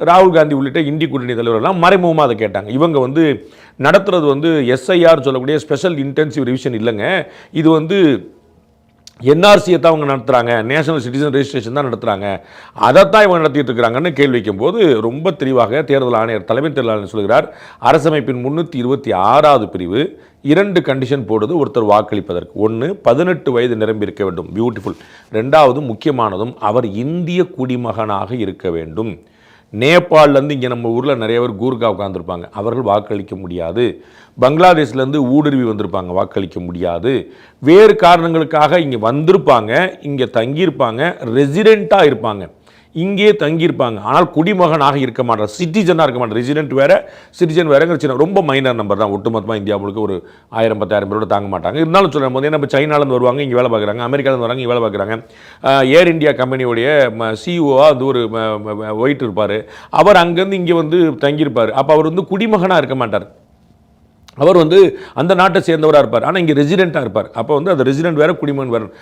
ராகுல் காந்தி உள்ளிட்ட இந்தி கூட்டணி தலைவர்கள்லாம் மறைமுகமாக அதை கேட்டாங்க. இவங்க வந்து நடத்துறது வந்து எஸ்ஐஆர் சொல்லக்கூடிய ஸ்பெஷல் இன்டென்சிவ் ரிவிஷன் இல்லைங்க, இது வந்து என்ஆர்சியை தான் அவங்க நடத்துகிறாங்க, நேஷனல் சிட்டிசன் ரெஜிஸ்ட்ரேஷன் தான் நடத்துகிறாங்க, அதைத்தான் இவங்க நடத்திட்டு இருக்கிறாங்கன்னு கேள்வி வைக்கும்போது ரொம்ப தெளிவாக தேர்தல் ஆணையர், தலைமை தேர்தல் ஆணையர் சொல்கிறார், அரசமைப்பின் 326வது பிரிவு 2 கண்டிஷன் போடுது ஒருத்தர் வாக்களிப்பதற்கு. 1, 18 வயது நிரம்பியிருக்க வேண்டும், பியூட்டிஃபுல். 2வது முக்கியமானதும் அவர் இந்திய குடிமகனாக இருக்க வேண்டும். நேபாளிலேருந்து இங்கே நம்ம ஊரில் நிறைய பேர் கூர்கா உட்காந்துருப்பாங்க, அவர்கள் வாக்களிக்க முடியாது. பங்களாதேஷ்லேருந்து ஊடுருவி வந்திருப்பாங்க, வாக்களிக்க முடியாது. வேறு காரணங்களுக்காக இங்கே வந்திருப்பாங்க, இங்கே தங்கியிருப்பாங்க, ரெசிடெண்ட்டாக இருப்பாங்க, இங்கே தங்கியிருப்பாங்க, ஆனால் குடிமகனாக இருக்க மாட்டார், சிட்டிசனாக இருக்க மாட்டார். ரெசிடென்ட் வேறு, சிட்டிசன் வேறுங்கிற சின்ன ரொம்ப மைனர் நம்பர் தான். ஒட்டுமொத்தமாக இந்தியா முழுக்க ஒரு 1000-10,000 பேரோட தாங்க மாட்டாங்க. இருந்தாலும் சொல்லும் போது நம்ம சைனாலேருந்து வருவாங்க, இங்கே வேலை பார்க்குறாங்க, அமெரிக்காலேருந்து வராங்க, இங்கே வேலை பார்க்குறாங்க. ஏர் இந்தியா கம்பெனியோடைய சிஇஓவாக அது ஒரு ஒயிட் இருப்பார், அவர் அங்கேருந்து இங்கே வந்து தங்கியிருப்பார். அப்போ அவர் வந்து குடிமகனாக இருக்க மாட்டார், அவர் வந்து அந்த நாட்டை சேர்ந்தவராக இருப்பார், ஆனால் இங்கே ரெசிடெண்ட்டாக இருப்பார். அப்போ வந்து அது ரெசிடென்ட் வேறு, குடிமகன் வேறு.